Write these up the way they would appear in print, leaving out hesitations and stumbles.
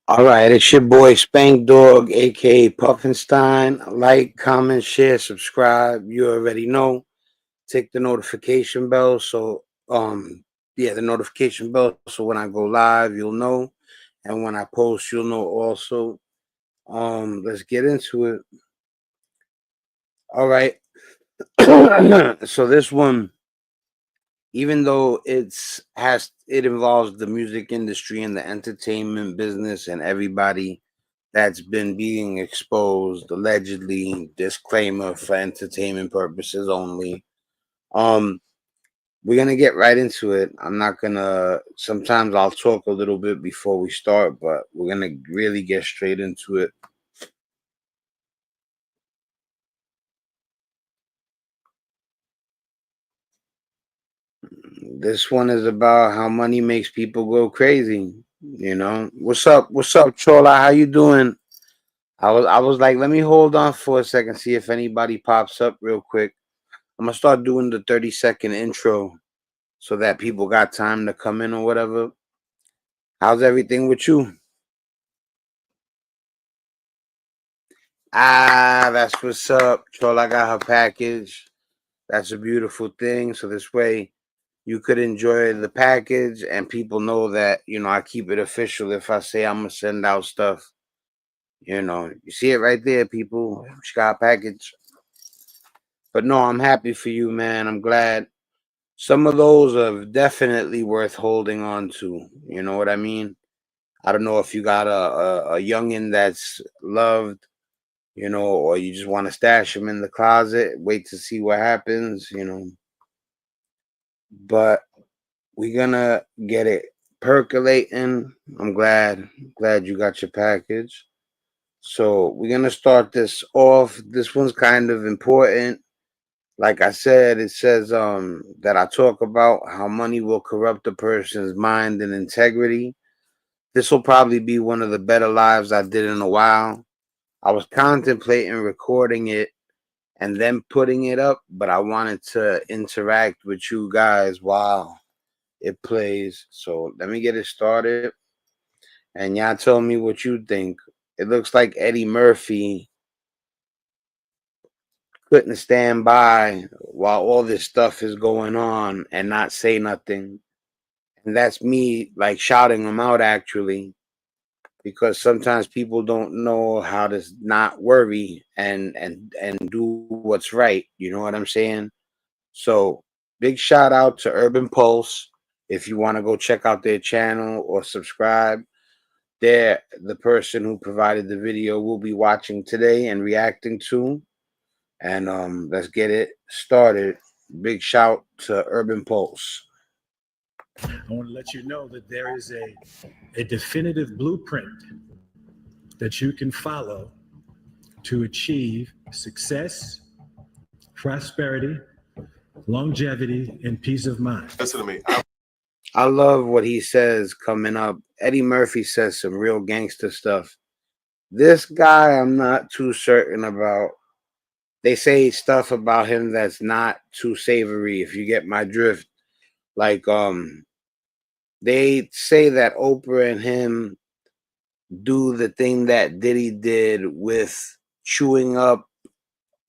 All right, it's your boy Spankdog, aka Puffinstein. Like, comment, share, subscribe. You already know. Tick the notification bell. The notification bell. So when I go live, you'll know, and when I post, you'll know also. Let's get into it. All right. So this one, even though it involves the music industry and the entertainment business and everybody that's been being exposed allegedly, disclaimer for entertainment purposes only. um we're gonna get right into it. I'm not gonna Sometimes I'll talk a little bit before we start, but we're gonna really get straight into it. This one is about how money makes people go crazy. What's up Chola, how you doing? I was like, let me hold on for a second, see if anybody pops up real quick. I'm gonna start doing the 30-second intro so that people got time to come in or whatever. How's everything with you? That's what's up. Troll, I got her package. That's a beautiful thing. So this way you could enjoy the package and people know that, I keep it official if I say I'm gonna send out stuff. You see it right there, people. She got a package. But no, I'm happy for you, man. I'm glad. Some of those are definitely worth holding on to. You know what I mean? I don't know if you got a youngin that's loved, or you just want to stash him in the closet, wait to see what happens. But we're gonna get it percolating. I'm glad you got your package. So we're gonna start this off. This one's kind of important. Like I said, it says that I talk about how money will corrupt a person's mind and integrity. This will probably be one of the better lives I did in a while. I was contemplating recording it and then putting it up, but I wanted to interact with you guys while it plays. So let me get it started and y'all tell me what you think. It looks like Eddie Murphy couldn't stand by while all this stuff is going on and not say nothing. And that's me like shouting him out actually, because sometimes people don't know how to not worry and do what's right. You know what I'm saying? So big shout out to Urban Pulse. If you want to go check out their channel or subscribe, they're the person who provided the video we'll be watching today and reacting to. And let's get it started. Big shout to Urban Pulse. I want to let you know that there is a definitive blueprint that you can follow to achieve success, prosperity, longevity, and peace of mind. Listen to me. I love what he says coming up. Eddie Murphy says some real gangster stuff. This guy, I'm not too certain about. They say stuff about him that's not too savory, if you get my drift. Like, they say that Oprah and him do the thing that Diddy did with chewing up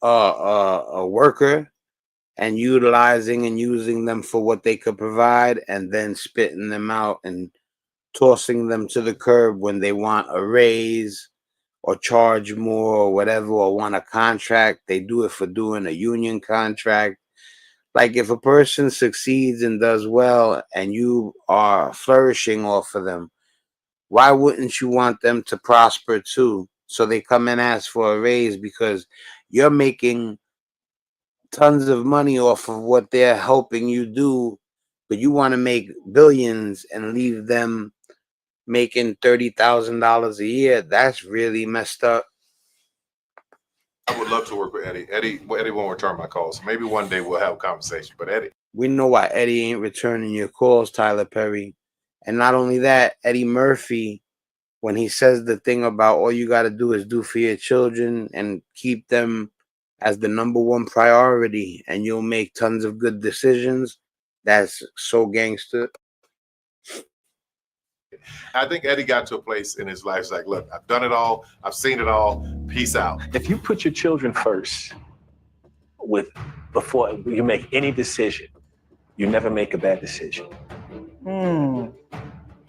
a worker and utilizing and using them for what they could provide and then spitting them out and tossing them to the curb when they want a raise or charge more or whatever, or want a contract. They do it for doing a union contract. Like, if a person succeeds and does well and you are flourishing off of them, why wouldn't you want them to prosper too? So they come and ask for a raise because you're making tons of money off of what they're helping you do, but you want to make billions and leave them making $30,000 a year. That's really messed up. I would love to work with Eddie. Eddie won't return my calls. So maybe one day we'll have a conversation. But Eddie, We know why Eddie ain't returning your calls, Tyler Perry. And not only that, Eddie Murphy, when he says the thing about all you got to do is do for your children and keep them as the number one priority and you'll make tons of good decisions, that's so gangster. I think Eddie got to a place in his life. It's like, look, I've done it all. I've seen it all. Peace out. If you put your children first before you make any decision, you never make a bad decision.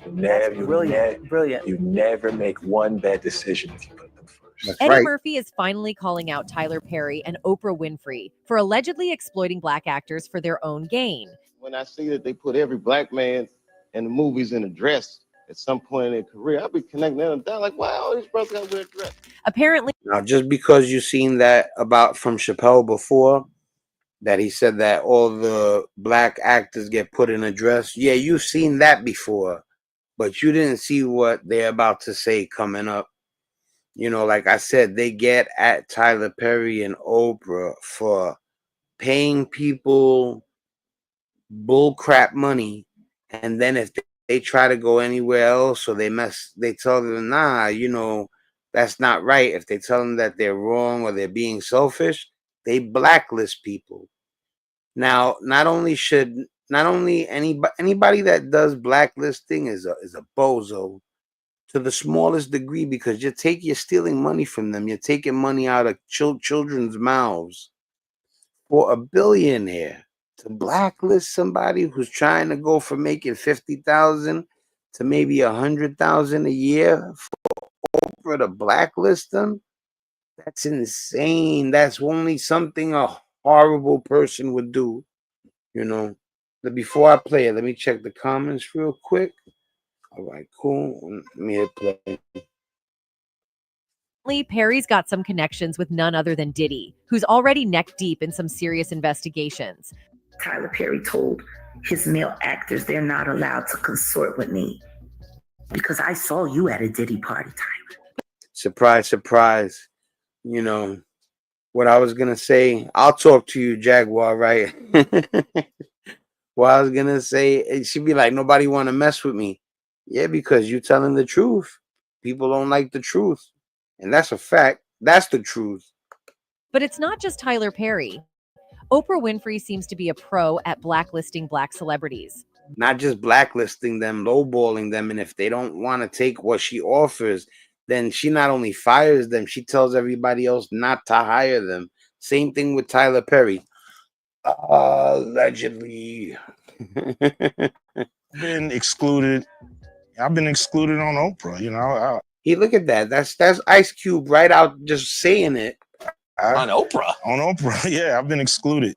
That's brilliant. You never make one bad decision if you put them first. That's Eddie right. Murphy is finally calling out Tyler Perry and Oprah Winfrey for allegedly exploiting black actors for their own gain. When I see that they put every black man in the movies in a dress at some point in their career, I'll be connecting them down like, wow, these brothers got to wear a dress. Apparently, Now, just because you've seen that about from Chappelle before, that he said that all the black actors get put in a dress. Yeah, you've seen that before, but you didn't see what they're about to say coming up. You know, like I said, they get at Tyler Perry and Oprah for paying people bull crap money, and then if they try to go anywhere else or they tell them, nah, you know, that's not right. If they tell them that they're wrong or they're being selfish, they blacklist people. Now, not only anybody that does blacklisting is a bozo to the smallest degree, because you're stealing money from them. You're taking money out of children's mouths. For a billionaire to blacklist somebody who's trying to go from making 50,000 to maybe 100,000 a year, for to blacklist them, that's insane. That's only something a horrible person would do. You know, before I play it, let me check the comments real quick. All right, cool. Let me hit play. Perry's got some connections with none other than Diddy, who's already neck deep in some serious investigations. Tyler Perry told his male actors they're not allowed to consort with me because I saw you at a Diddy party, Tyler. Surprise, surprise. You know, what I was going to say, I'll talk to you, Jaguar, right? What I was going to say, she'd be like, nobody want to mess with me. Yeah, because you're telling the truth. People don't like the truth. And that's a fact. That's the truth. But it's not just Tyler Perry. Oprah Winfrey seems to be a pro at blacklisting black celebrities. Not just blacklisting them, lowballing them. And if they don't want to take what she offers, then she not only fires them, she tells everybody else not to hire them. Same thing with Tyler Perry. Allegedly. Been excluded. I've been excluded on Oprah. You know, Hey, look at that. That's Ice Cube right out just saying it. On Oprah. On Oprah, yeah, I've been excluded.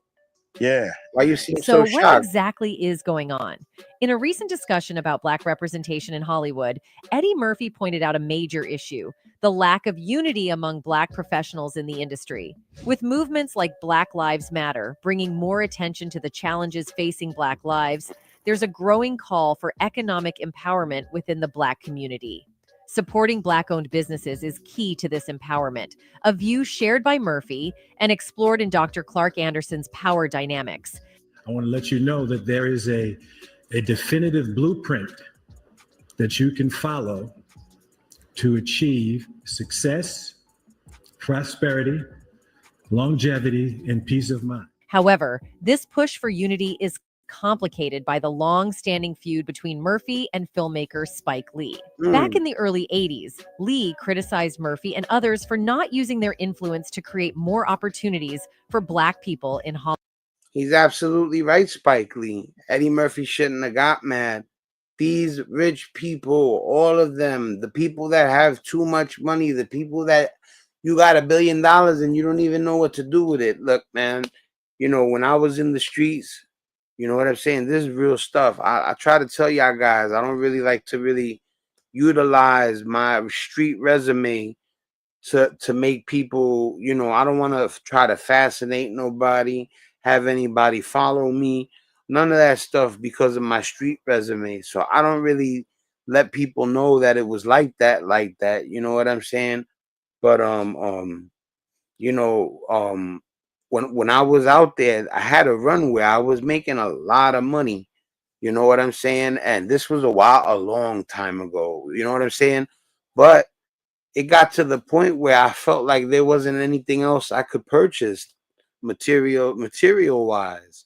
Yeah. Why you seem So so what shocked? exactly is going on? In a recent discussion about black representation in Hollywood, Eddie Murphy pointed out a major issue: the lack of unity among black professionals in the industry. With movements like Black Lives Matter bringing more attention to the challenges facing black lives, there's a growing call for economic empowerment within the black community. Supporting black-owned businesses is key to this empowerment, a view shared by Murphy and explored in Dr. Clark Anderson's Power Dynamics. I want to let you know that there is a definitive blueprint that you can follow to achieve success, prosperity, longevity, and peace of mind. However, this push for unity is complicated by the long-standing feud between Murphy and filmmaker Spike Lee. Back in the early 80s, Lee criticized Murphy and others for not using their influence to create more opportunities for black people in Hollywood. He's absolutely right, Spike Lee. Eddie Murphy shouldn't have got mad. These rich people, all of them, the people that have too much money, the people that you got $1 billion and you don't even know what to do with it. Look, man, you know, when I was in the streets, you know what I'm saying? This is real stuff. I try to tell y'all guys, I don't really like to really utilize my street resume to make people, you know, I don't want to try to fascinate nobody, have anybody follow me, none of that stuff because of my street resume. So I don't really let people know that it was like that, you know what I'm saying? But you know, when I was out there, I had a run where I was making a lot of money. You know what I'm saying? And this was a long time ago. You know what I'm saying? But it got to the point where I felt like there wasn't anything else I could purchase material wise.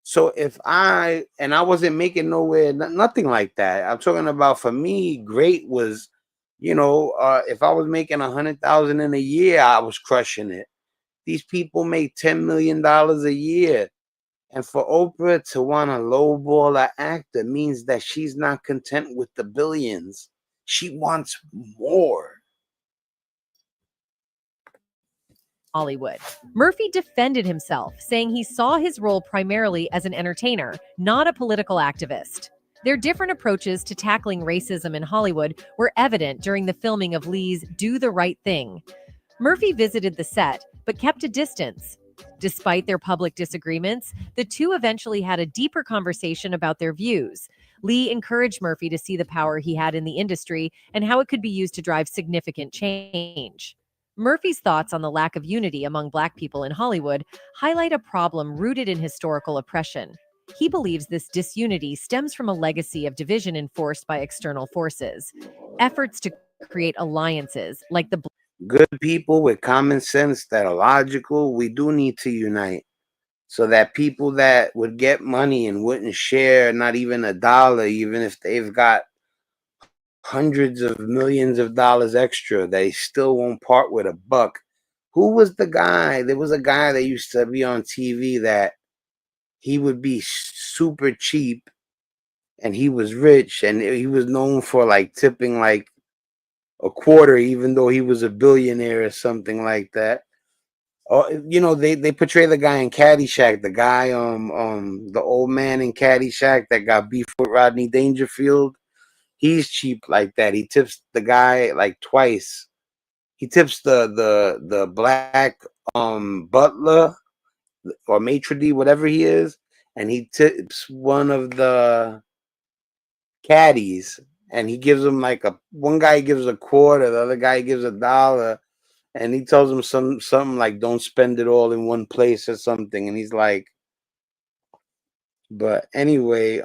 So if I wasn't making nowhere, nothing like that. I'm talking about, for me, great was, if I was making 100,000 in a year, I was crushing it. These people make $10 million a year. And for Oprah to want to lowball an actor means that she's not content with the billions. She wants more. Hollywood. Murphy defended himself, saying he saw his role primarily as an entertainer, not a political activist. Their different approaches to tackling racism in Hollywood were evident during the filming of Lee's Do the Right Thing. Murphy visited the set, but kept a distance. Despite their public disagreements, the two eventually had a deeper conversation about their views. Lee encouraged Murphy to see the power he had in the industry and how it could be used to drive significant change. Murphy's thoughts on the lack of unity among Black people in Hollywood highlight a problem rooted in historical oppression. He believes this disunity stems from a legacy of division enforced by external forces. Efforts to create alliances, like the Good people with common sense that are logical, we do need to unite, so that people that would get money and wouldn't share not even a dollar, even if they've got hundreds of millions of dollars extra, they still won't part with a buck. Who was the guy? There was a guy that used to be on TV that he would be super cheap and he was rich, and he was known for like tipping like a quarter, even though he was a billionaire or something like that. Oh, they portray the guy in Caddyshack, the guy the old man in Caddyshack that got beef with Rodney Dangerfield. He's cheap like that. He tips the guy like twice. He tips the black butler or maitre d', whatever he is, and he tips one of the caddies, and he gives him like one guy gives a quarter, the other guy gives $1, and he tells him something like, don't spend it all in one place or something. And he's like, but anyway,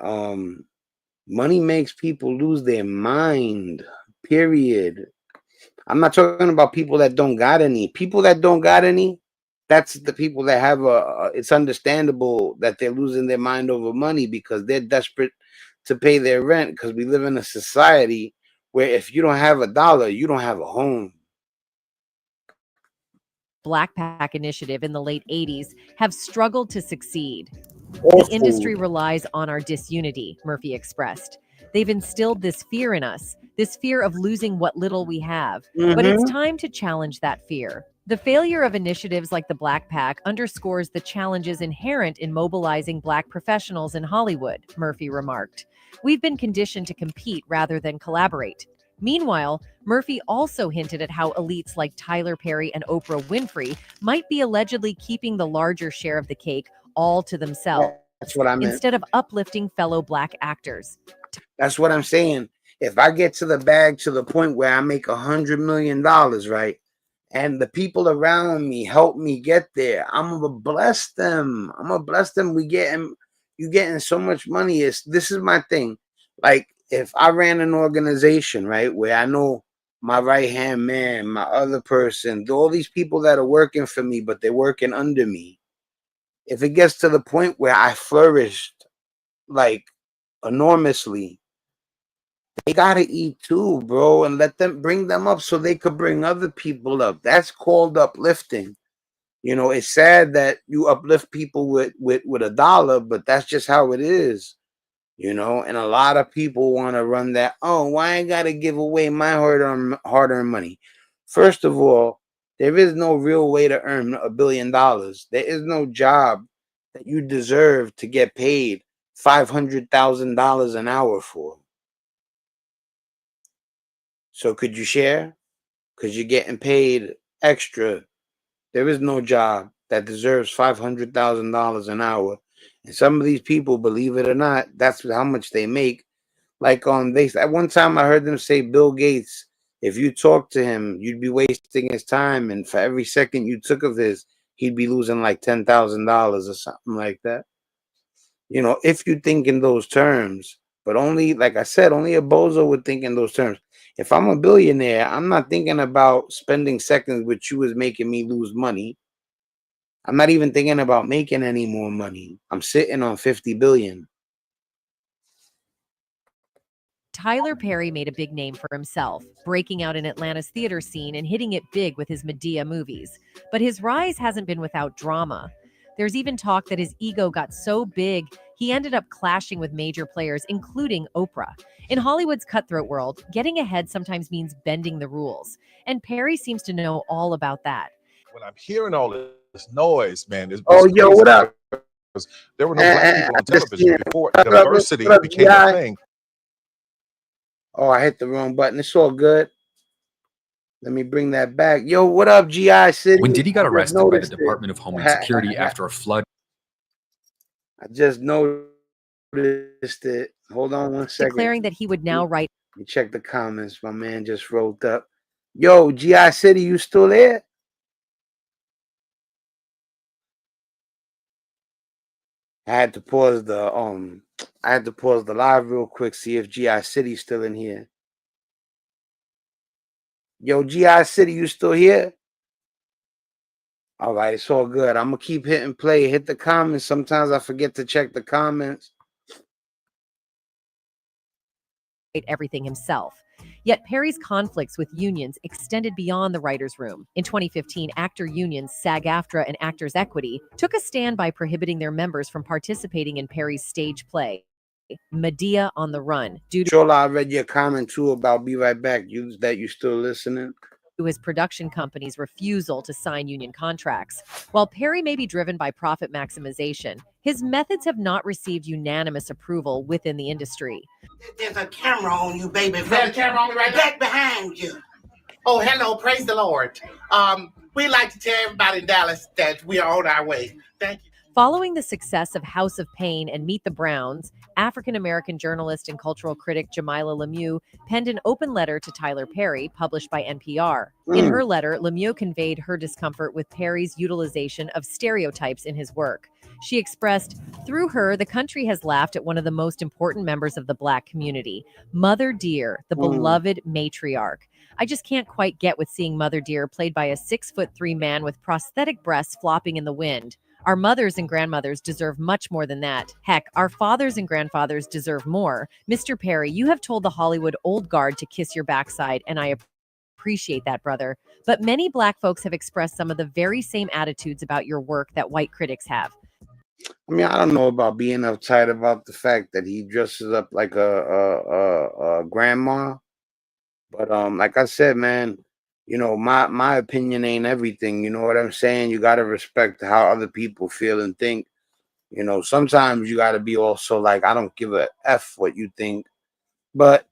money makes people lose their mind, period. I'm not talking about people that don't got any. People that don't got any, that's the people that have it's understandable that they're losing their mind over money, because they're desperate to pay their rent, because we live in a society where if you don't have $1, you don't have a home. Black Pack initiative in the late 80s have struggled to succeed. Awful. The industry relies on our disunity, Murphy expressed. They've instilled this fear in us, this fear of losing what little we have. But it's time to challenge that fear. The failure of initiatives like the Black Pack underscores the challenges inherent in mobilizing Black professionals in Hollywood, Murphy remarked. We've been conditioned to compete rather than collaborate. Meanwhile, Murphy also hinted at how elites like Tyler Perry and Oprah Winfrey might be allegedly keeping the larger share of the cake all to themselves. That's what I meant. Instead of uplifting fellow Black actors. That's what I'm saying. If I get to the bag to the point where I make $100 million, right, and the people around me help me get there, I'm gonna bless them. You getting so much money. This is my thing. Like, if I ran an organization, right, where I know my right hand man, my other person, all these people that are working for me, but they're working under me. If it gets to the point where I flourished like enormously, they gotta eat too, bro, and bring them up so they could bring other people up. That's called uplifting. It's sad that you uplift people with $1, but that's just how it is. And a lot of people want to run that. Oh, why I gotta give away my hard-earned money? First of all, there is no real way to earn $1 billion. There is no job that you deserve to get paid $500,000 an hour for. So could you share? Because you're getting paid extra. There is no job that deserves $500,000 an hour. And some of these people, believe it or not, that's how much they make. Like at one time I heard them say Bill Gates, if you talk to him, you'd be wasting his time, and for every second you took of his, he'd be losing like $10,000 or something like that. If you think in those terms, but only, like I said, only a bozo would think in those terms. If I'm a billionaire, I'm not thinking about spending seconds with you as making me lose money. I'm not even thinking about making any more money. I'm sitting on 50 billion. Tyler Perry made a big name for himself, breaking out in Atlanta's theater scene and hitting it big with his Medea movies. But his rise hasn't been without drama. There's even talk that his ego got so big, he ended up clashing with major players, including Oprah. In Hollywood's cutthroat world, getting ahead sometimes means bending the rules. And Perry seems to know all about that. When I'm hearing all this noise, man, it's Oh, yo, crazy what up? because there were no black people on television before What up, diversity what up, became a GI? thing. Oh, I hit the wrong button. It's all good. Let me bring that back. Yo, what up, GI City? When Diddy got I just arrested by the noticed it. Department of Homeland Security after a flood, I just noticed it. Hold on one second. Declaring that he would now write. Let me check the comments. My man just rolled up. Yo, GI City, you still there? I had to pause the live real quick, see if GI City's still in here. Yo, GI City, you still here? All right, it's all good. I'm gonna keep hitting play. Hit the comments. Sometimes I forget to check the comments. Everything himself. Yet Perry's conflicts with unions extended beyond the writer's room. In 2015, actor unions SAG-AFTRA and Actors Equity took a stand by prohibiting their members from participating in Perry's stage play, Medea on the Run, due to Chola, I read your comment too about Be Right Back. You still listening? his production company's refusal to sign union contracts. While Perry may be driven by profit maximization, his methods have not received unanimous approval within the industry. There's a camera on you, baby. There's a camera on me right back behind you. Oh, hello. Praise the Lord. We'd like to tell everybody in Dallas that we are on our way. Thank you. Following the success of House of Pain and Meet the Browns, African-American journalist and cultural critic Jamila Lemieux penned an open letter to Tyler Perry, published by NPR. In her letter, Lemieux conveyed her discomfort with Perry's utilization of stereotypes in his work. She expressed, through her, the country has laughed at one of the most important members of the Black community, Mother Dear, the beloved matriarch. I just can't quite get with seeing Mother Dear played by a 6'3" man with prosthetic breasts flopping in the wind. Our mothers and grandmothers deserve much more than that. Heck, our fathers and grandfathers deserve more. Mr. Perry, you have told the Hollywood old guard to kiss your backside, and I appreciate that, brother. But many Black folks have expressed some of the very same attitudes about your work that white critics have. I mean, I don't know about being uptight about the fact that he dresses up like a grandma, but like I said, man, you know, my opinion ain't everything. You know what I'm saying? You gotta respect how other people feel and think. You know, sometimes you gotta be also like, I don't give a F what you think. But,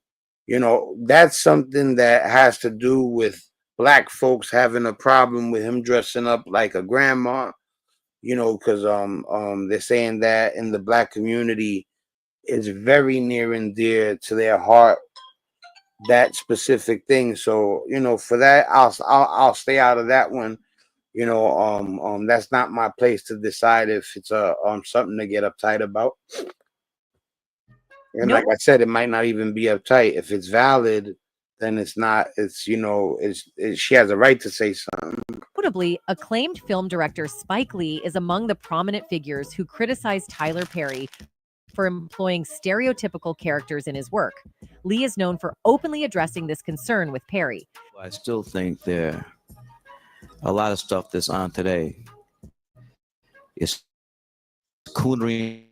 you know, that's something that has to do with Black folks having a problem with him dressing up like a grandma, you know, because they're saying that in the Black community is very near and dear to their heart, that specific thing. So, you know, for that, I'll stay out of that one. You know, that's not my place to decide if it's something to get uptight about. And like I said, it might not even be uptight. If it's valid, then it's not. It's, you know, she has a right to say something. Notably, acclaimed film director Spike Lee is among the prominent figures who criticized Tyler Perry for employing stereotypical characters in his work. Lee is known for openly addressing this concern with Perry. I still think there a lot of stuff that's on today is coonery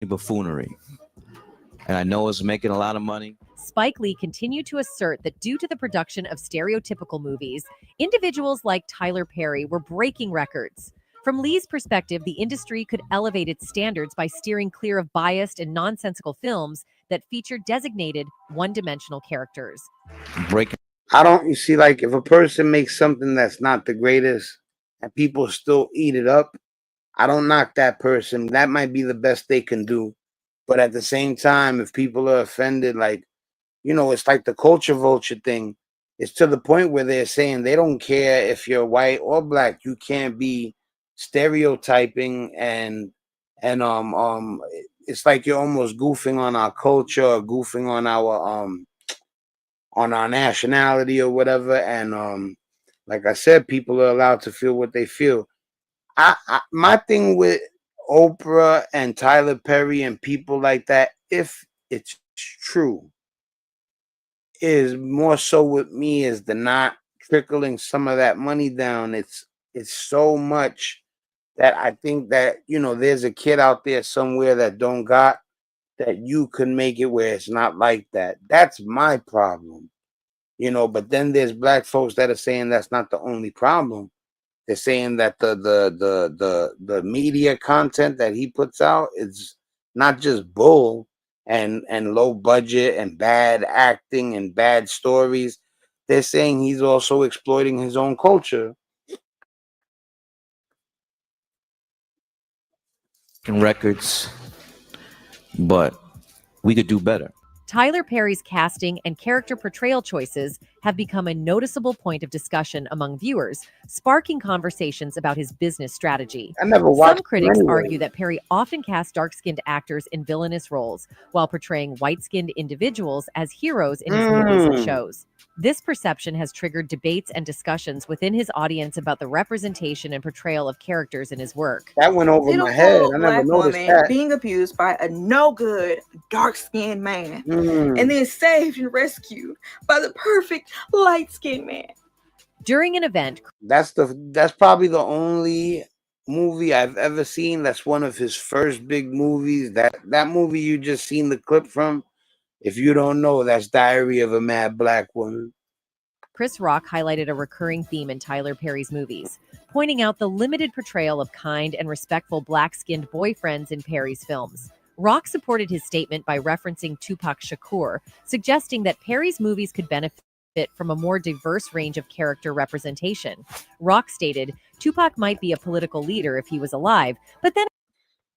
and buffoonery. And I know it's making a lot of money. Spike Lee continued to assert that due to the production of stereotypical movies, individuals like Tyler Perry were breaking records. From Lee's perspective, the industry could elevate its standards by steering clear of biased and nonsensical films that feature designated one-dimensional characters. You see, like, if a person makes something that's not the greatest and people still eat it up, I don't knock that person. That might be the best they can do. But at the same time, if people are offended, like, you know, it's like the culture vulture thing. It's to the point where they're saying they don't care if you're white or Black. You can't be stereotyping and it's like you're almost goofing on our culture or goofing on our nationality or whatever. And like I said, people are allowed to feel what they feel. My thing with Oprah and Tyler Perry and people like that, if it's true, is more so with me is the not trickling some of that money down. It's so much that I think that, you know, there's a kid out there somewhere that don't got, that you can make it where it's not like that. That's my problem, you know. But then there's black folks that are saying that's not the only problem. They're saying that the media content that he puts out is not just bull and low budget and bad acting and bad stories. They're saying he's also exploiting his own culture. Records, but we could do better. Tyler Perry's casting and character portrayal choices have become a noticeable point of discussion among viewers, sparking conversations about his business strategy. I never watched Some critics him anyway. argue that Perry often casts dark-skinned actors in villainous roles while portraying white-skinned individuals as heroes in his movies and shows. This perception has triggered debates and discussions within his audience about the representation and portrayal of characters in his work. That went over my head. I never Black noticed woman that. being abused by a no good dark-skinned man and then saved and rescued by the perfect light-skinned man. During an event, That's probably the only movie I've ever seen that's one of his first big movies. That movie you just seen the clip from, if you don't know, that's Diary of a Mad Black Woman. Chris Rock highlighted a recurring theme in Tyler Perry's movies, pointing out the limited portrayal of kind and respectful black-skinned boyfriends in Perry's films. Rock supported his statement by referencing Tupac Shakur, suggesting that Perry's movies could benefit from a more diverse range of character representation. Rock stated, Tupac might be a political leader if he was alive, but then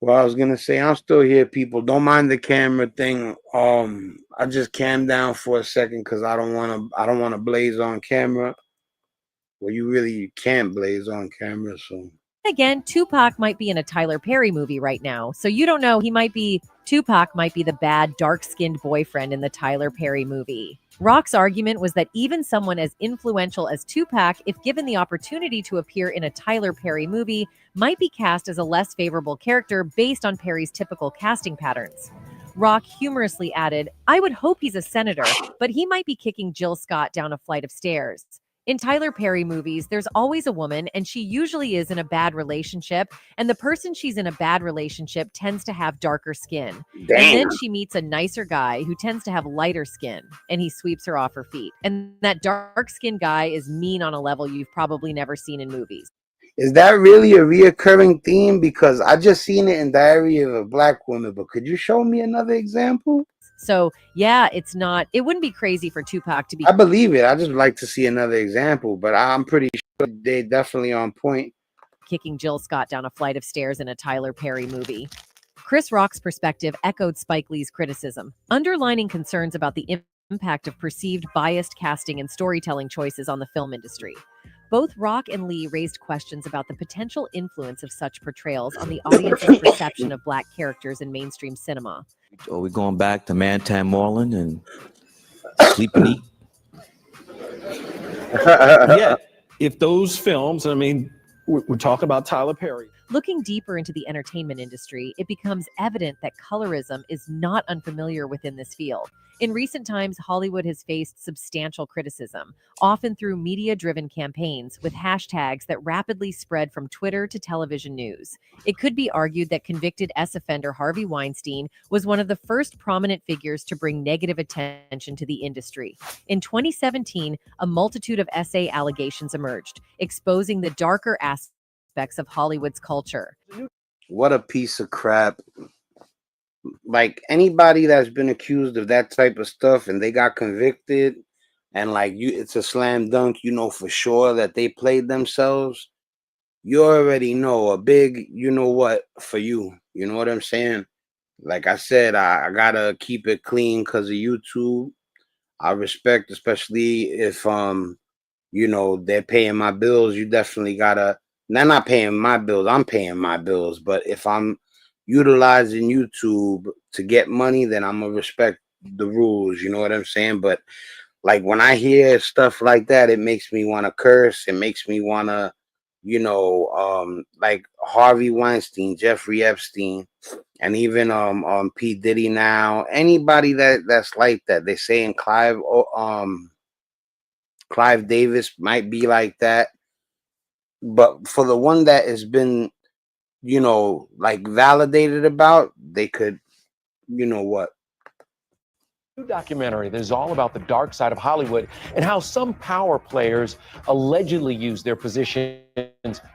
Well, I was gonna say, I'm still here, people. Don't mind the camera thing. I just calmed down for a second because I don't wanna blaze on camera. Well, you can't blaze on camera, so again, Tupac might be in a Tyler Perry movie right now. So you don't know, Tupac might be the bad, dark-skinned boyfriend in the Tyler Perry movie. Rock's argument was that even someone as influential as Tupac, if given the opportunity to appear in a Tyler Perry movie, might be cast as a less favorable character based on Perry's typical casting patterns. Rock humorously added, I would hope he's a senator, but he might be kicking Jill Scott down a flight of stairs. In Tyler Perry movies, there's always a woman, and she usually is in a bad relationship, and the person she's in a bad relationship tends to have darker skin. Damn. And then she meets a nicer guy who tends to have lighter skin, and he sweeps her off her feet. And that dark-skinned guy is mean on a level you've probably never seen in movies. Is that really a reoccurring theme? Because I just seen it in Diary of a Black Woman, but could you show me another example? So, yeah, it wouldn't be crazy for Tupac to be. I believe it. I just like to see another example, but I'm pretty sure they're definitely on point. Kicking Jill Scott down a flight of stairs in a Tyler Perry movie. Chris Rock's perspective echoed Spike Lee's criticism, underlining concerns about the impact of perceived biased casting and storytelling choices on the film industry. Both Rock and Lee raised questions about the potential influence of such portrayals on the audience's perception of black characters in mainstream cinema. Are we going back to Mantan Moreland and Sleep and Eat? Yeah, if those films, I mean, we're talking about Tyler Perry. Looking deeper into the entertainment industry, it becomes evident that colorism is not unfamiliar within this field. In recent times, Hollywood has faced substantial criticism, often through media-driven campaigns with hashtags that rapidly spread from Twitter to television news. It could be argued that convicted ex-offender Harvey Weinstein was one of the first prominent figures to bring negative attention to the industry. In 2017, a multitude of SA allegations emerged, exposing the darker aspects of Hollywood's culture. What a piece of crap. Like, anybody that's been accused of that type of stuff and they got convicted, and it's a slam dunk, you know for sure that they played themselves, you already know a big you know what for you. You know what I'm saying? Like I said, I gotta keep it clean because of YouTube. I respect, especially if they're paying my bills. You definitely gotta. They're not paying my bills. I'm paying my bills. But if I'm utilizing YouTube to get money, then I'm gonna respect the rules. You know what I'm saying? But like when I hear stuff like that, it makes me want to curse. It makes me want to like Harvey Weinstein, Jeffrey Epstein, and even P. Diddy now. Anybody that's like that. They saying Clive Davis might be like that. But for the one that has been, like validated about, they could, what? New documentary that is all about the dark side of Hollywood and how some power players allegedly use their positions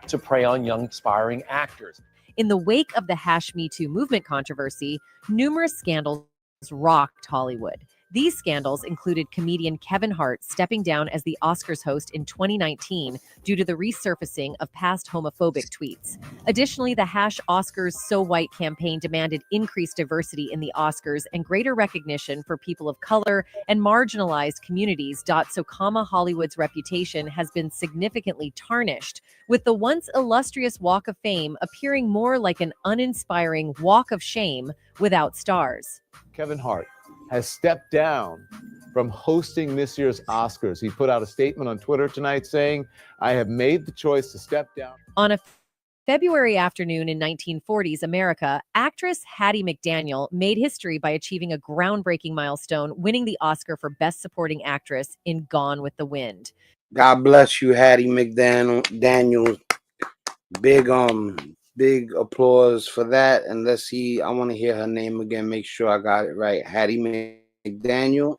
to prey on young aspiring actors. In the wake of the #MeToo movement controversy, numerous scandals rocked Hollywood. These scandals included comedian Kevin Hart stepping down as the Oscars host in 2019 due to the resurfacing of past homophobic tweets. Additionally, the #Oscars So White campaign demanded increased diversity in the Oscars and greater recognition for people of color and marginalized communities. So, Hollywood's reputation has been significantly tarnished, with the once illustrious Walk of Fame appearing more like an uninspiring walk of shame without stars. Kevin Hart has stepped down from hosting this year's Oscars. He put out a statement on Twitter tonight saying, "I have made the choice to step down." On a February afternoon in 1940s America, actress Hattie McDaniel made history by achieving a groundbreaking milestone, winning the Oscar for Best Supporting Actress in Gone with the Wind. God bless you, Hattie McDaniel. Big applause for that. And let's see, I want to hear her name again. Make sure I got it right. Hattie McDaniel.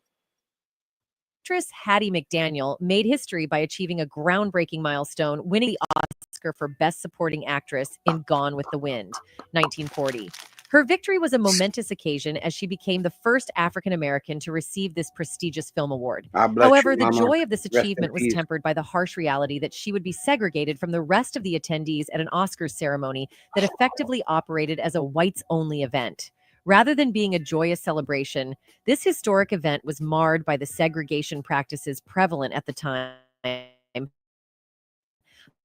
Actress Hattie McDaniel made history by achieving a groundbreaking milestone, winning the Oscar for Best Supporting Actress in Gone with the Wind, 1940. Her victory was a momentous occasion as she became the first African American to receive this prestigious film award. However, the joy of this achievement was tempered by the harsh reality that she would be segregated from the rest of the attendees at an Oscars ceremony that effectively operated as a whites-only event. Rather than being a joyous celebration, this historic event was marred by the segregation practices prevalent at the time,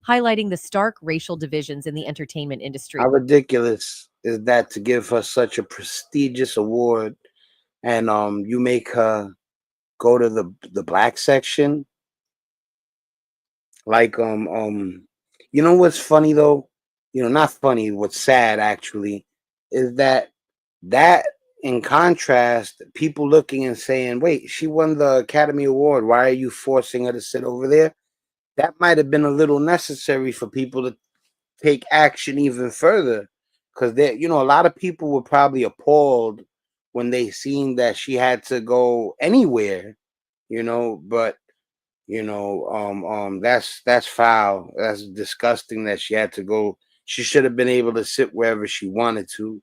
highlighting the stark racial divisions in the entertainment industry. How ridiculous is that to give her such a prestigious award and you make her go to the black section? Like you know what's funny though? Not funny, what's sad actually is that in contrast, people looking and saying, wait, she won the Academy Award. Why are you forcing her to sit over there? That might have been a little necessary for people to take action even further. Because a lot of people were probably appalled when they seen that she had to go anywhere, but that's foul. That's disgusting that she had to go. She should have been able to sit wherever she wanted to.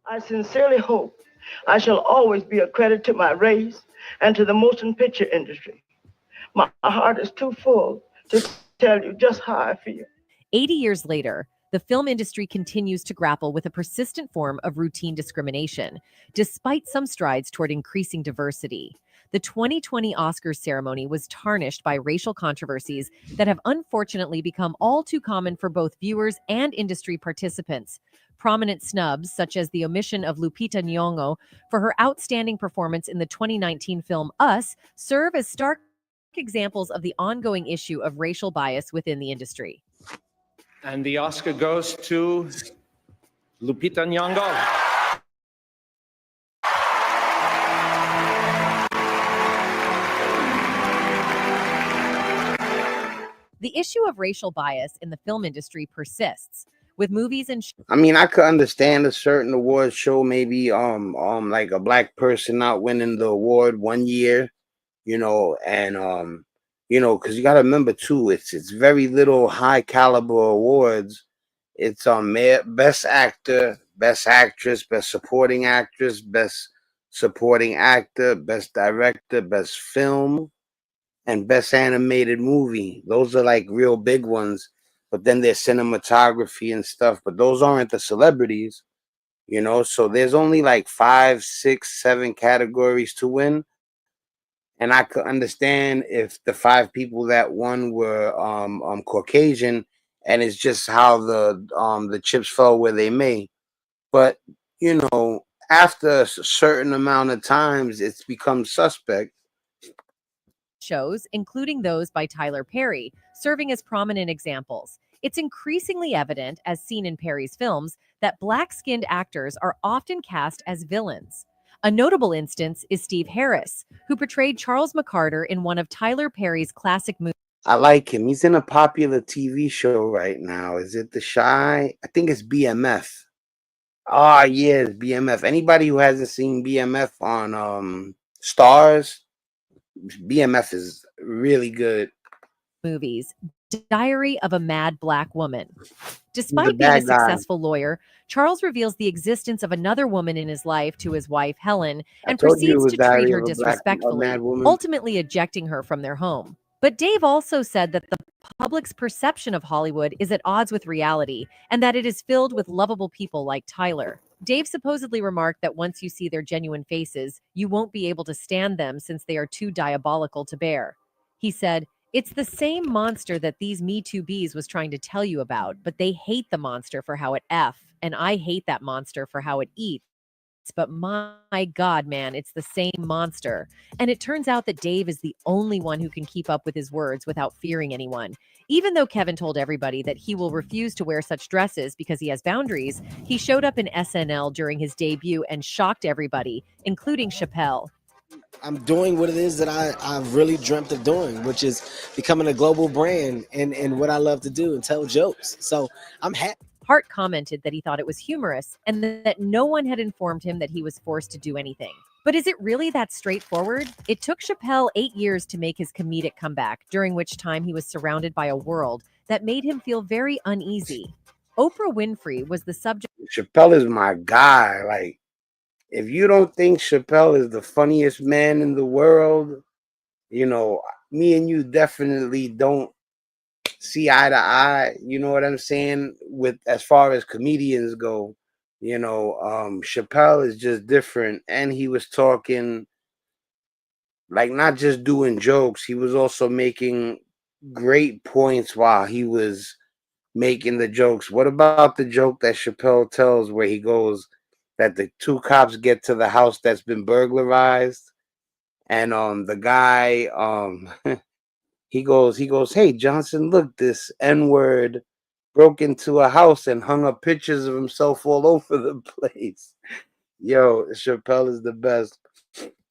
I sincerely hope I shall always be a credit to my race and to the motion picture industry. My heart is too full to tell you just how I feel. 80 years later, the film industry continues to grapple with a persistent form of routine discrimination, despite some strides toward increasing diversity. The 2020 Oscars ceremony was tarnished by racial controversies that have unfortunately become all too common for both viewers and industry participants. Prominent snubs, such as the omission of Lupita Nyong'o for her outstanding performance in the 2019 film Us, serve as stark examples of the ongoing issue of racial bias within the industry. And the Oscar goes to Lupita Nyong'o. The issue of racial bias in the film industry persists, with movies and I mean, I could understand a certain award show, maybe like a black person not winning the award one year, and because you got to remember too, it's very little high caliber awards. It's best actor, best actress, best supporting actress, best supporting actor, best director, best film, and best animated movie. Those are like real big ones. But then there's cinematography and stuff, but those aren't the celebrities, so there's only like 5, 6, 7 categories to win. And I could understand if the 5 people that won were Caucasian, and it's just how the chips fell where they may. But after a certain amount of times, it's become suspect. shows, including those by Tyler Perry, serving as prominent examples. It's increasingly evident, as seen in Perry's films, that black-skinned actors are often cast as villains. A notable instance is Steve Harris, who portrayed Charles McCarter in one of Tyler Perry's classic movies. I like him. He's in a popular TV show right now. Is it The Shy? I think it's BMF. Ah, yeah, it's BMF. Anybody who hasn't seen BMF on Stars, BMF is really good. Movies, Diary of a Mad Black Woman. He's the Despite being a bad guy. successful lawyer, Charles reveals the existence of another woman in his life to his wife, Helen, I and told you it proceeds was to treat Diary her of a disrespectfully, Mad Woman. ultimately ejecting her from their home. But Dave also said that the public's perception of Hollywood is at odds with reality and that it is filled with lovable people like Tyler. Dave supposedly remarked that once you see their genuine faces, you won't be able to stand them since they are too diabolical to bear. He said, "It's the same monster that these Me Too bees was trying to tell you about, but they hate the monster for how it and I hate that monster for how it eats. But my God, man, it's the same monster." And it turns out that Dave is the only one who can keep up with his words without fearing anyone. Even though Kevin told everybody that he will refuse to wear such dresses because he has boundaries, he showed up in SNL during his debut and shocked everybody, including Chappelle. I'm doing what it is that I've really dreamt of doing, which is becoming a global brand and what I love to do and tell jokes. So I'm happy. Hart commented that he thought it was humorous and that no one had informed him that he was forced to do anything. But is it really that straightforward? It took Chappelle 8 years to make his comedic comeback, during which time he was surrounded by a world that made him feel very uneasy. Oprah Winfrey was the subject. Chappelle is my guy. Like, if you don't think Chappelle is the funniest man in the world, you know, me and you definitely don't see eye to eye. You know what I'm saying? With as far as comedians go, you know, Chappelle is just different. And he was talking, like, not just doing jokes, he was also making great points while he was making the jokes. What about the joke that Chappelle tells where he goes that the two cops get to the house that's been burglarized, and the guy he goes, "Hey Johnson, look, this N-word broke into a house and hung up pictures of himself all over the place." Yo, Chappelle is the best.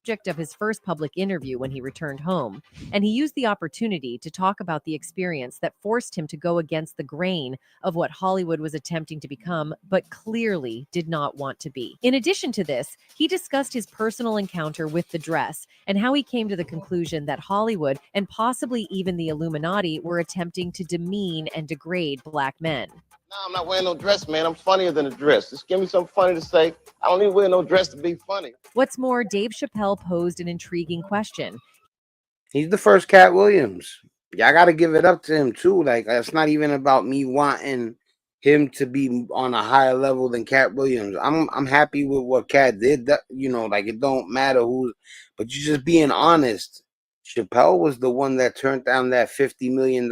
Subject of his first public interview when he returned home, and he used the opportunity to talk about the experience that forced him to go against the grain of what Hollywood was attempting to become, but clearly did not want to be. In addition to this, he discussed his personal encounter with the dress and how he came to the conclusion that Hollywood and possibly even the Illuminati were attempting to demean and degrade black men. No, I'm not wearing no dress, man. I'm funnier than a dress. Just give me something funny to say. I don't need to wear no dress to be funny. What's more, Dave Chappelle posed an intriguing question. He's the first Cat Williams. Y'all got to give it up to him too. Like, it's not even about me wanting him to be on a higher level than Cat Williams. I'm happy with what Cat did. You know, like, it don't matter who, but you just being honest. Chappelle was the one that turned down that $50 million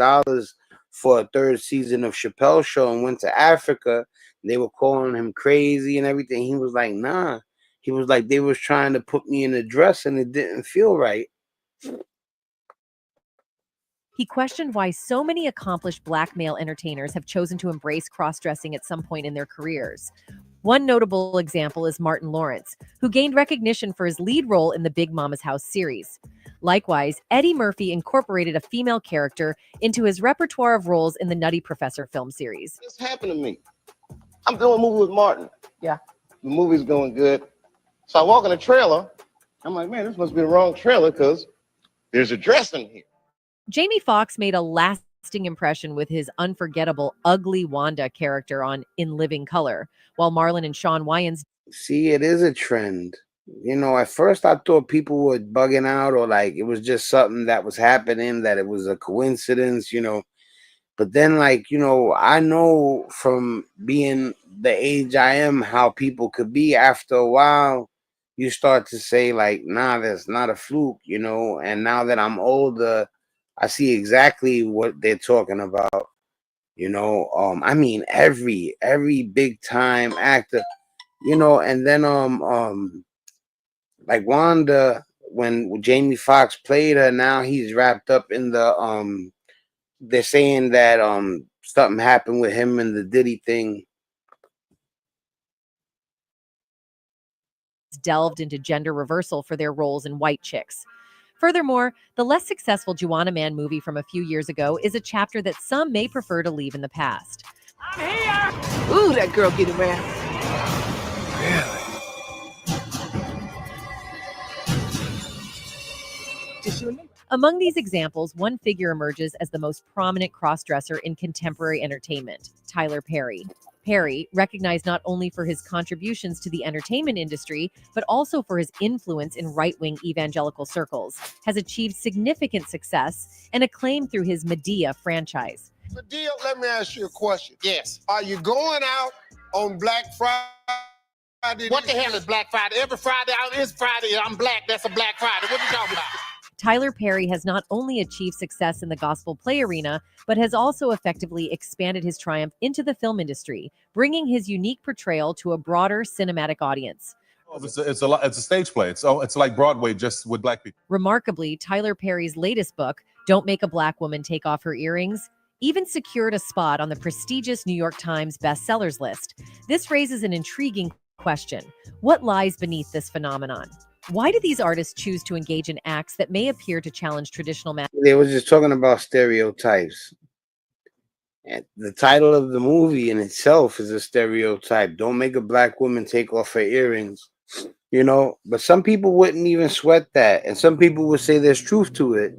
for a third season of Chappelle Show and went to Africa. They were calling him crazy and everything. He was like, nah. He was like, they was trying to put me in a dress and it didn't feel right. He questioned why so many accomplished black male entertainers have chosen to embrace cross-dressing at some point in their careers. One notable example is Martin Lawrence, who gained recognition for his lead role in the Big Mama's House series. Likewise, Eddie Murphy incorporated a female character into his repertoire of roles in the Nutty Professor film series. This happened to me. I'm doing a movie with Martin. Yeah. The movie's going good. So I walk in the trailer. I'm like, man, this must be the wrong trailer because there's a dress in here. Jamie Foxx made a lasting impression with his unforgettable Ugly Wanda character on In Living Color, while Marlon and Shawn Wayans. See, it is a trend. You know, at first I thought people were bugging out or like it was just something that was happening, that it was a coincidence, you know. But then, like, you know, I know from being the age I am how people could be. After a while, you start to say, like, nah, that's not a fluke, you know. And now that I'm older, I see exactly what they're talking about. You know, I mean, every big time actor, you know, and then like Wanda when Jamie Foxx played her, now he's wrapped up in the they're saying that something happened with him and the Diddy thing. Delved into gender reversal for their roles in White Chicks. Furthermore, the less successful Juwanna Mann movie from a few years ago is a chapter that some may prefer to leave in the past. Ooh, that girl get around. Among these examples, one figure emerges as the most prominent crossdresser in contemporary entertainment, Tyler Perry. Perry, recognized not only for his contributions to the entertainment industry, but also for his influence in right-wing evangelical circles, has achieved significant success and acclaim through his Medea franchise. Medea, let me ask you a question. Yes. Are you going out on Black Friday? What the hell is Black Friday? Every Friday is Friday. I'm black. That's a Black Friday. What are you talking about? Tyler Perry has not only achieved success in the gospel play arena, but has also effectively expanded his triumph into the film industry, bringing his unique portrayal to a broader cinematic audience. It's a stage play. It's like Broadway, just with black people. Remarkably, Tyler Perry's latest book, Don't Make a Black Woman Take Off Her Earrings, even secured a spot on the prestigious New York Times bestsellers list. This raises an intriguing question. What lies beneath this phenomenon? Why do these artists choose to engage in acts that may appear to challenge traditional They were just talking about stereotypes. And the title of the movie in itself is a stereotype. Don't make a black woman take off her earrings. You know, but some people wouldn't even sweat that. And some people would say there's truth to it.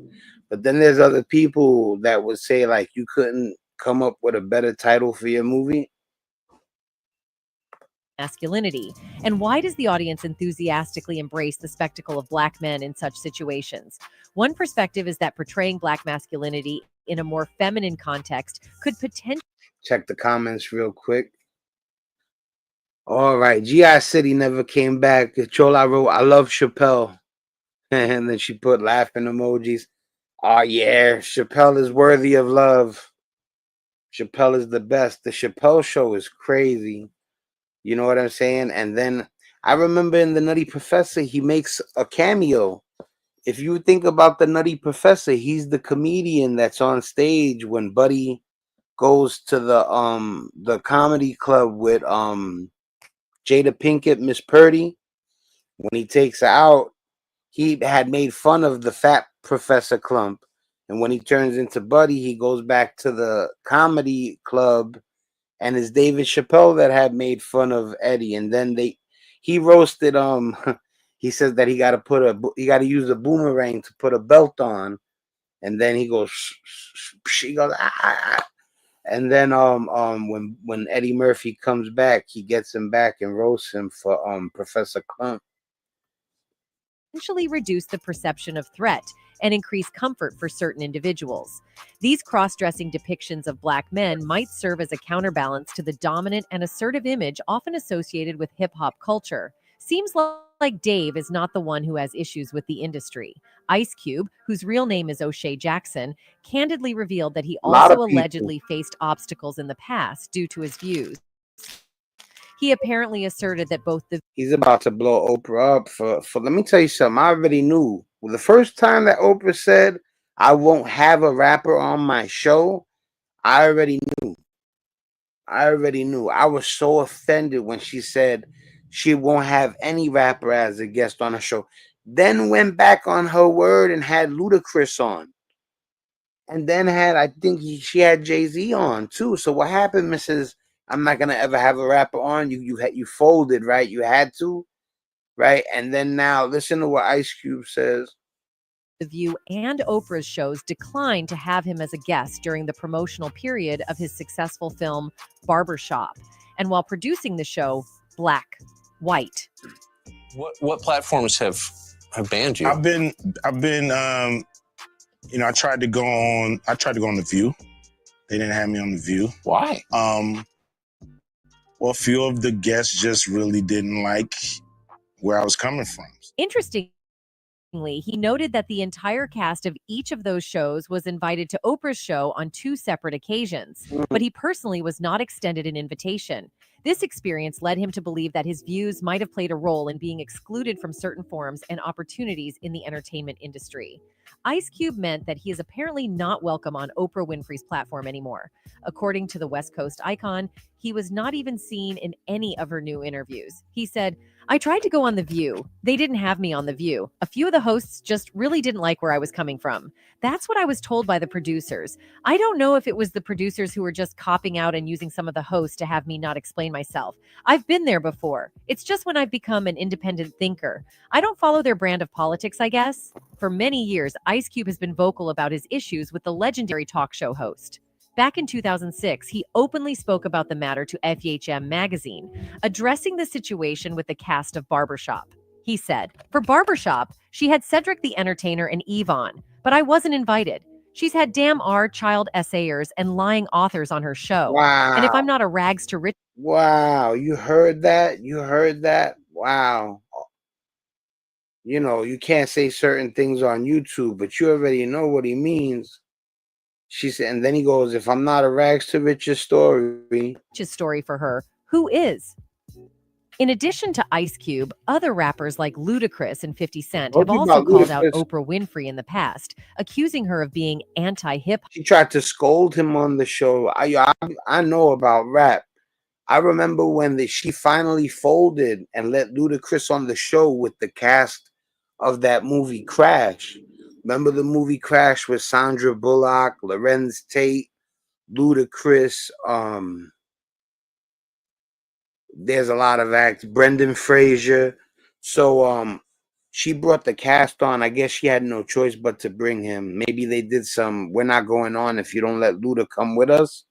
But then there's other people that would say, like, you couldn't come up with a better title for your movie. masculinity? And why does the audience enthusiastically embrace the spectacle of black men in such situations? One perspective is that portraying black masculinity in a more feminine context could potentially... Check the comments real quick. All right, G.I. City never came back. Chola wrote, I love Chappelle. And then she put laughing emojis. Oh, yeah, Chappelle is worthy of love. Chappelle is the best. The Chappelle Show is crazy. You know what I'm saying? And then I remember in The Nutty Professor, he makes a cameo. If you think about The Nutty Professor, he's the comedian that's on stage when Buddy goes to the comedy club with Jada Pinkett, Miss Purdy. When he takes her out, he had made fun of the fat Professor Clump. And when he turns into Buddy, he goes back to the comedy club, and it's David Chappelle that had made fun of Eddie. And then he roasted he says that he got to use a boomerang to put a belt on, and then he goes he goes ah. And then when Eddie Murphy comes back, he gets him back and roasts him for Professor Clump. Potentially reduce the perception of threat and increase comfort for certain individuals. These cross-dressing depictions of black men might serve as a counterbalance to the dominant and assertive image often associated with hip-hop culture. Seems like Dave is not the one who has issues with the industry. Ice Cube, whose real name is O'Shea Jackson, candidly revealed that he also allegedly faced obstacles in the past due to his views. He apparently asserted that both the... He's about to blow Oprah up for let me tell you something. I already knew. Well, the first time that Oprah said, I won't have a rapper on my show, I already knew. I was so offended when she said she won't have any rapper as a guest on her show. Then went back on her word and had Ludacris on. And then she had Jay-Z on too. So what happened, Mrs. I'm not gonna ever have a rapper on? You folded, right? You had to, right? And then now listen to what Ice Cube says. The View and Oprah's shows declined to have him as a guest during the promotional period of his successful film Barbershop. And while producing the show, Black, White. What platforms have banned you? I've been I tried to go on The View. They didn't have me on The View. Why? Well, a few of the guests just really didn't like where I was coming from. Interesting He noted that the entire cast of each of those shows was invited to Oprah's show on 2 separate occasions, but he personally was not extended an invitation. This experience led him to believe that his views might have played a role in being excluded from certain forums and opportunities in the entertainment industry. Ice Cube meant that he is apparently not welcome on Oprah Winfrey's platform anymore. According to the West Coast icon, he was not even seen in any of her new interviews. He said, "I tried to go on The View. They didn't have me on The View. A few of the hosts just really didn't like where I was coming from. That's what I was told by the producers. I don't know if it was the producers who were just copping out and using some of the hosts to have me not explain myself. I've been there before. It's just when I've become an independent thinker. I don't follow their brand of politics, I guess." For many years, Ice Cube has been vocal about his issues with the legendary talk show host. Back in 2006, he openly spoke about the matter to FHM magazine, addressing the situation with the cast of Barbershop. He said, "For Barbershop, she had Cedric the Entertainer and Yvonne, but I wasn't invited. She's had damn R child essayers and lying authors on her show. And if I'm Wow. not a rags to rich..." Wow. You heard that? You heard that? Wow. You know, you can't say certain things on YouTube, but you already know what he means. She said, and then he goes, "If I'm not a rags to riches story." Story for her, who is. In addition to Ice Cube, other rappers like Ludacris and 50 Cent Told have you also about called out Ludacris. Oprah Winfrey in the past, accusing her of being anti-hip. She tried to scold him on the show. I know about rap. I remember when she finally folded and let Ludacris on the show with the cast of that movie Crash. Remember the movie Crash with Sandra Bullock, Lorenz Tate, Ludacris, there's a lot of acts, Brendan Fraser. So she brought the cast on. I guess she had no choice but to bring him. Maybe they did some, "We're not going on if you don't let Luda come with us."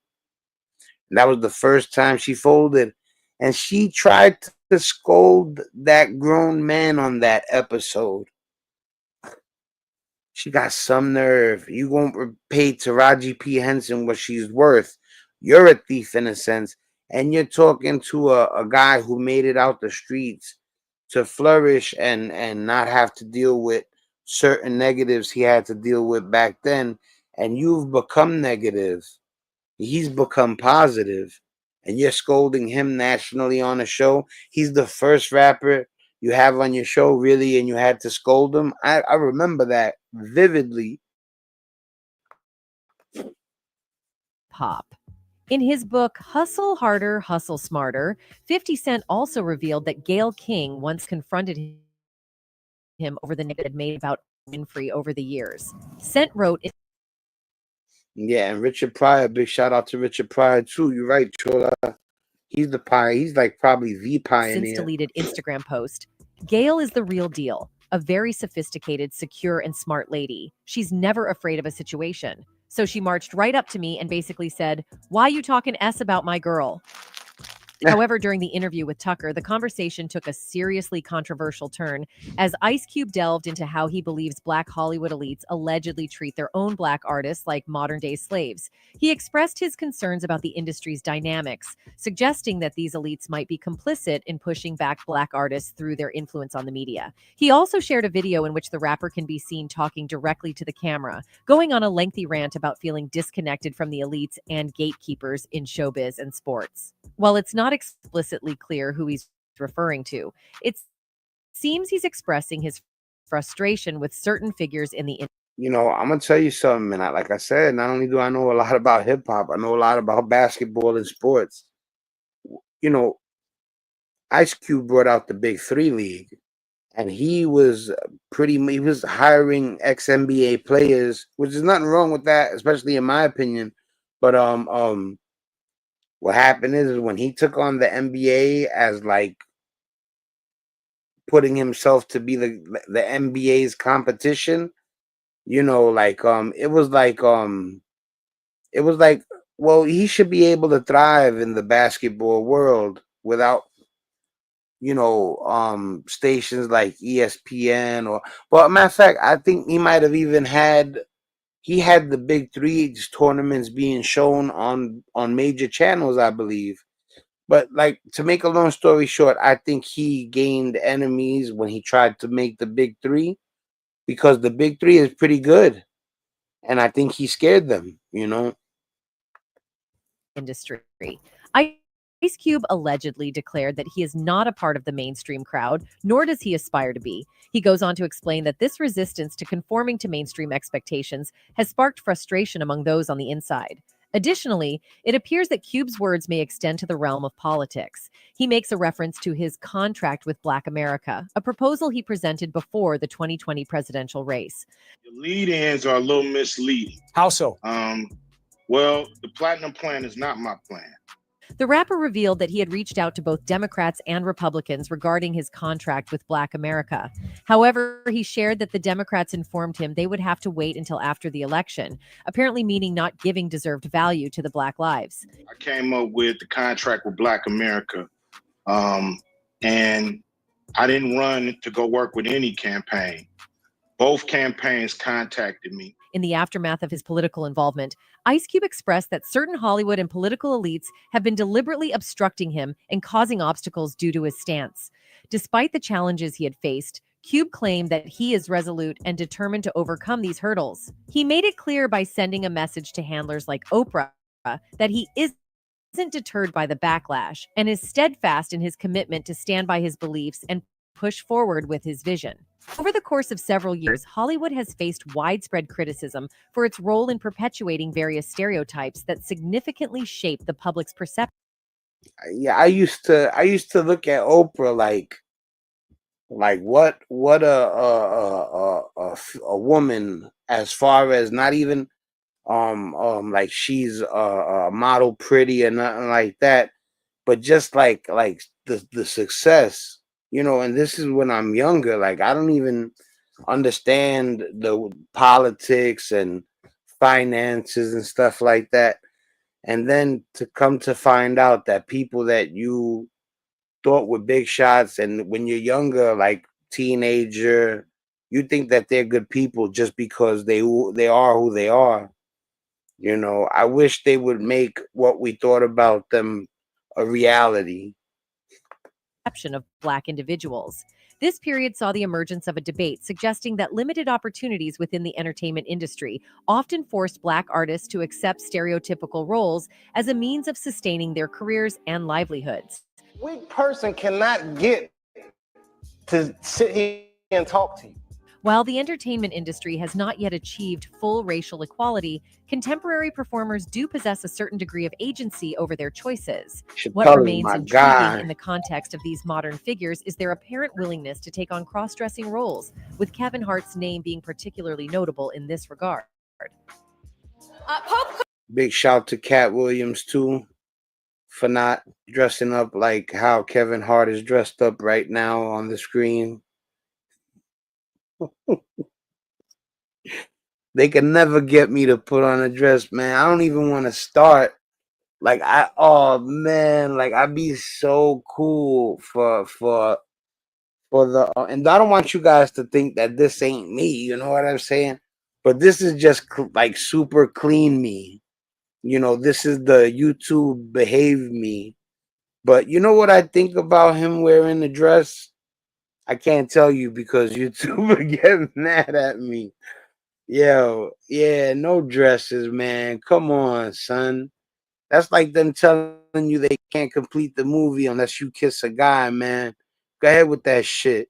And that was the first time she folded. And she tried to scold that grown man on that episode. She got some nerve. You won't pay Taraji P. Henson what she's worth. You're a thief in a sense. And you're talking to a guy who made it out the streets to flourish and not have to deal with certain negatives he had to deal with back then. And you've become negative. He's become positive. And you're scolding him nationally on a show. He's the first rapper you have on your show, really, and you had to scold him. I remember that vividly. Pop. In his book, Hustle Harder, Hustle Smarter, 50 Cent also revealed that Gayle King once confronted him over the negative made about Winfrey over the years. Cent wrote, Yeah, and Richard Pryor, big shout out to Richard Pryor too. You're right, Chola. He's the pie. He's like probably the since pioneer. deleted Instagram post, "Gayle is the real deal, a very sophisticated, secure, and smart lady. She's never afraid of a situation. So she marched right up to me and basically said, 'Why you talking S about my girl?'" However, during the interview with Tucker, the conversation took a seriously controversial turn as Ice Cube delved into how he believes Black Hollywood elites allegedly treat their own Black artists like modern-day slaves. He expressed his concerns about the industry's dynamics, suggesting that these elites might be complicit in pushing back Black artists through their influence on the media. He also shared a video in which the rapper can be seen talking directly to the camera, going on a lengthy rant about feeling disconnected from the elites and gatekeepers in showbiz and sports. While it's not explicitly clear who he's referring to, it seems he's expressing his frustration with certain figures in the You know, I'm gonna tell you something, and like I said, not only do I know a lot about hip hop, I know a lot about basketball and sports. You know, Ice Cube brought out the Big Three League, and he was he was hiring ex NBA players, which is nothing wrong with that, especially in my opinion. But what happened is when he took on the NBA as like putting himself to be the NBA's competition, you know, like it was like, well, he should be able to thrive in the basketball world without, you know, stations like ESPN or, well, matter of fact, I think he might have even had the Big Three tournaments being shown on major channels, I believe. But like, to make a long story short, I think he gained enemies when he tried to make the Big Three. because the big three is pretty good. And I think he scared them, you know. Industry. Ice Cube allegedly declared that he is not a part of the mainstream crowd, nor does he aspire to be. He goes on to explain that this resistance to conforming to mainstream expectations has sparked frustration among those on the inside. Additionally, it appears that Cube's words may extend to the realm of politics. He makes a reference to his contract with Black America, a proposal he presented before the 2020 presidential race. The lead-ins are a little misleading. How so? Well, the platinum plan is not my plan. The rapper revealed that he had reached out to both Democrats and Republicans regarding his contract with Black America. However, he shared that the Democrats informed him they would have to wait until after the election, apparently meaning not giving deserved value to the Black lives. I came up with the contract with Black America, and I didn't run to go work with any campaign. Both campaigns contacted me. In the aftermath of his political involvement, Ice Cube expressed that certain Hollywood and political elites have been deliberately obstructing him and causing obstacles due to his stance. Despite the challenges he had faced, Cube claimed that he is resolute and determined to overcome these hurdles. He made it clear by sending a message to handlers like Oprah that he isn't deterred by the backlash and is steadfast in his commitment to stand by his beliefs and push forward with his vision. Over the course of several years, Hollywood has faced widespread criticism for its role in perpetuating various stereotypes that significantly shape the public's perception. Yeah, I used to look at Oprah like what a woman, as far as not even like she's a model pretty or nothing like that, but just like the success. You know, and this is when I'm younger. Like, I don't even understand the politics and finances and stuff like that. And then to come to find out that people that you thought were big shots, and when you're younger, like teenager, you think that they're good people just because they are who they are. You know, I wish they would make what we thought about them a reality. Of Black individuals. This period saw the emergence of a debate suggesting that limited opportunities within the entertainment industry often forced Black artists to accept stereotypical roles as a means of sustaining their careers and livelihoods. Weak person cannot get to sit here and talk to you. While the entertainment industry has not yet achieved full racial equality, contemporary performers do possess a certain degree of agency over their choices. What remains intriguing in the context of these modern figures is their apparent willingness to take on cross-dressing roles, with Kevin Hart's name being particularly notable in this regard. Big shout to Cat Williams too, for not dressing up like how Kevin Hart is dressed up right now on the screen. They can never get me to put on a dress, man. I don't even want to start. Like, oh man, like I'd be so cool for the and I don't want you guys to think that this ain't me, you know what I'm saying? But this is just like super clean me. You know, this is the YouTube behave me. But you know what I think about him wearing the dress? I can't tell you because YouTube will get mad at me. Yo, yeah, no dresses, man. Come on, son. That's like them telling you they can't complete the movie unless you kiss a guy, man. Go ahead with that shit.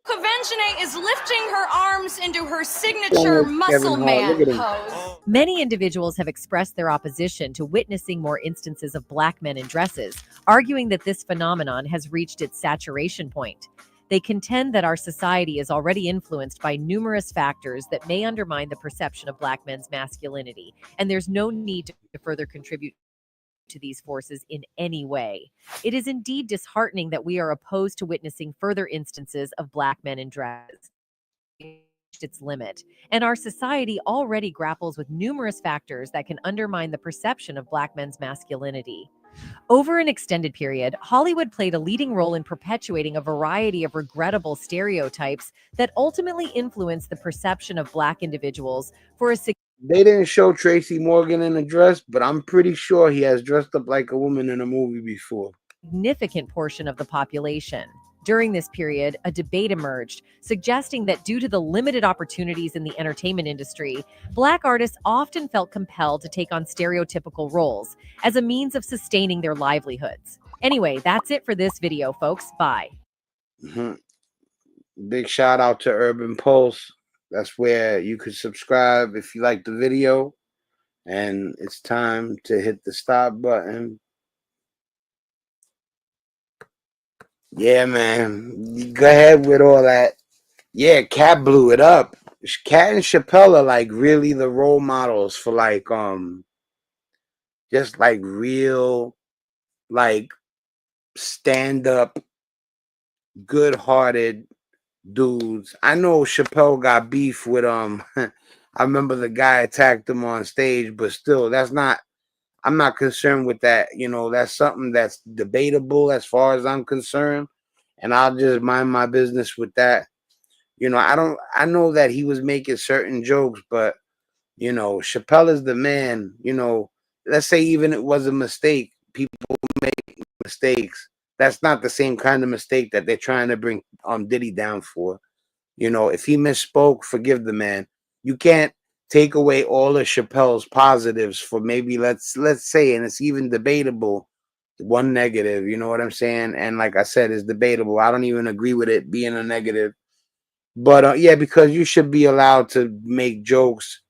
Conventionate is lifting her arms into her signature muscle man pose. Many individuals have expressed their opposition to witnessing more instances of Black men in dresses, arguing that this phenomenon has reached its saturation point. They contend that our society is already influenced by numerous factors that may undermine the perception of Black men's masculinity, and there's no need to further contribute to these forces in any way. It is indeed disheartening that we are opposed to witnessing further instances of Black men in dresses. Its limit, and our society already grapples with numerous factors that can undermine the perception of Black men's masculinity. Over an extended period, Hollywood played a leading role in perpetuating a variety of regrettable stereotypes that ultimately influenced the perception of Black individuals for a They didn't show Tracy Morgan in a dress, but I'm pretty sure he has dressed up like a woman in a movie before. significant portion of the population. During this period, a debate emerged, suggesting that due to the limited opportunities in the entertainment industry, Black artists often felt compelled to take on stereotypical roles as a means of sustaining their livelihoods. Anyway, that's it for this video, folks. Bye. Big shout out to Urban Pulse. That's where you could subscribe if you like the video. And it's time to hit the stop button. Yeah, man. Go ahead with all that. Yeah, Cat blew it up. Cat and Chappelle are like really the role models for like just like real like stand-up, good-hearted dudes. I know Chappelle got beef with I remember the guy attacked him on stage, but still I'm not concerned with that. You know, that's something that's debatable as far as I'm concerned, and I'll just mind my business with that. You know, I know that he was making certain jokes, but you know, Chappelle is the man. You know, let's say even it was a mistake. People make mistakes. That's not the same kind of mistake that they're trying to bring Diddy down for. You know, if he misspoke, forgive the man. You can't take away all of Chappelle's positives for maybe let's say, and it's even debatable, one negative. You know what I'm saying? And like I said, it's debatable. I don't even agree with it being a negative. But yeah, because you should be allowed to make jokes.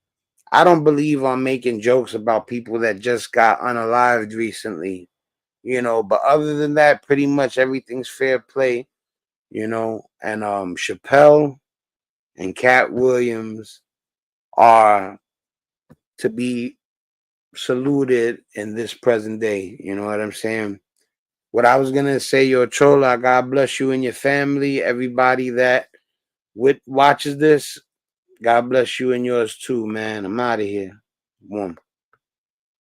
I don't believe on making jokes about people that just got unalived recently. You know, but other than that, pretty much everything's fair play. You know, and Chappelle and Cat Williams are to be saluted in this present day. You know what I'm saying? What I was gonna say, yo, Chola, God bless you and your family. Everybody that watches this, God bless you and yours too, man. I'm out of here. One.